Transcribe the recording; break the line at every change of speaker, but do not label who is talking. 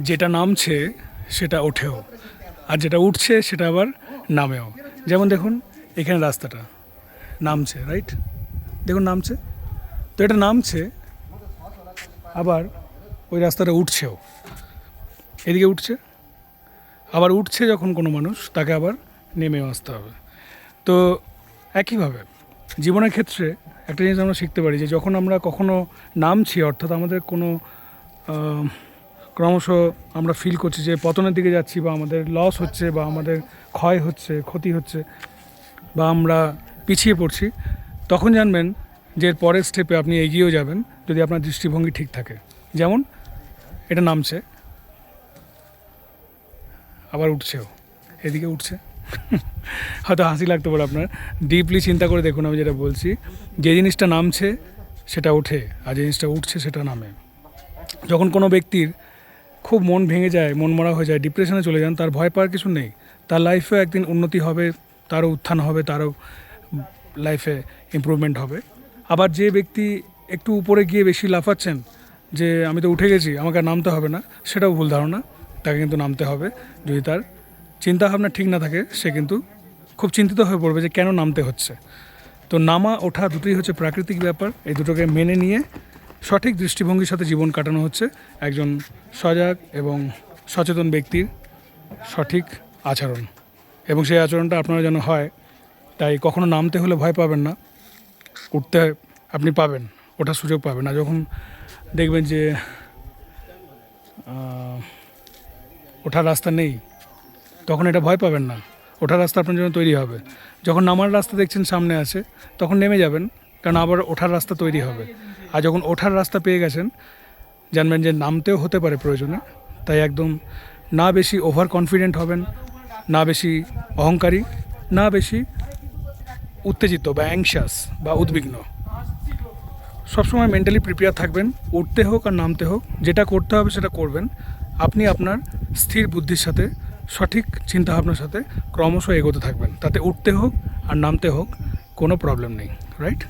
যেটা নামছে সেটা ওঠেও, আর যেটা উঠছে সেটা আবার নামেও। যেমন দেখুন এখানে রাস্তাটা নামছে, রাইট? দেখুন নামছে, তো এটা নামছে, আবার ওই রাস্তাটা উঠছেও, এদিকে উঠছে, আবার উঠছে যখন কোনো মানুষ তাকে আবার নেমেও আসতে হবে। তো একইভাবে জীবনের ক্ষেত্রে একটা জিনিস আমরা শিখতে পারি যে যখন আমরা কখনো নামছি, অর্থাৎ আমাদের কোনো ক্রমশ আমরা ফিল করছি যে পতনের দিকে যাচ্ছি, বা আমাদের লস হচ্ছে, বা আমাদের ক্ষয় হচ্ছে, ক্ষতি হচ্ছে, বা আমরা পিছিয়ে পড়ছি, তখন জানবেন যে এর পরের স্টেপে আপনি এগিয়েও যাবেন যদি আপনার দৃষ্টিভঙ্গি ঠিক থাকে। যেমন এটা নামছে, আবার উঠছেও, এদিকে উঠছে। হয়তো হাসি লাগতে পারে আপনার, ডিপলি চিন্তা করে দেখুন আমি যেটা বলছি, যে জিনিসটা নামছে সেটা ওঠে, আর যে জিনিসটা উঠছে সেটা নামে। যখন কোনো ব্যক্তির খুব মন ভেঙে যায়, মন মরা হয়ে যায়, ডিপ্রেশনে চলে যান, তার ভয় পাওয়ার কিছু নেই। তার লাইফেও একদিন উন্নতি হবে, তারও উত্থান হবে, তারও লাইফে ইমপ্রুভমেন্ট হবে। আবার যে ব্যক্তি একটু উপরে গিয়ে বেশি লাফাচ্ছেন যে আমি তো উঠে গেছি, আমাকে আর নামতে হবে না, সেটাও ভুল ধারণা। তাকে কিন্তু নামতে হবে। যদি তার চিন্তাভাবনা ঠিক না থাকে, সে কিন্তু খুব চিন্তিত হয়ে পড়বে যে কেন নামতে হচ্ছে। তো নামা ওঠা দুটোই হচ্ছে প্রাকৃতিক ব্যাপার। এই দুটোকে মেনে নিয়ে সঠিক দৃষ্টিভঙ্গির সাথে জীবন কাটানো হচ্ছে একজন সজাগ এবং সচেতন ব্যক্তির সঠিক আচরণ। এবং সেই আচরণটা আপনারা যেন হয়, তাই কখনো নামতে হলে ভয় পাবেন না, উঠতে আপনি পাবেন, ওঠার সুযোগ পাবেন। না যখন দেখবেন যে ওঠার রাস্তা নেই, তখন এটা ভয় পাবেন না, ওঠার রাস্তা আপনার জন্য তৈরি হবে। যখন নামার রাস্তা দেখছেন সামনে আছে, তখন নেমে যাবেন, কারণ আবার ওঠার রাস্তা তৈরি হবে। আর যখন ওঠার রাস্তা পেয়ে গেছেন, জানবেন যে নামতেও হতে পারে প্রয়োজনে। তাই একদম না বেশি ওভার কনফিডেন্ট হবেন, না বেশি অহংকারী, না বেশি উত্তেজিত বা অ্যাংশাস বা উদ্বিগ্ন। সবসময় মেন্টালি প্রিপেয়ার থাকবেন, উঠতে হোক আর নামতে হোক, যেটা করতে হবে সেটা করবেন। আপনি আপনার স্থির বুদ্ধির সাথে, সঠিক চিন্তাভাবনার সাথে ক্রমশ এগোতে থাকবেন, তাতে উঠতে হোক আর নামতে হোক কোনো প্রবলেম নেই, রাইট?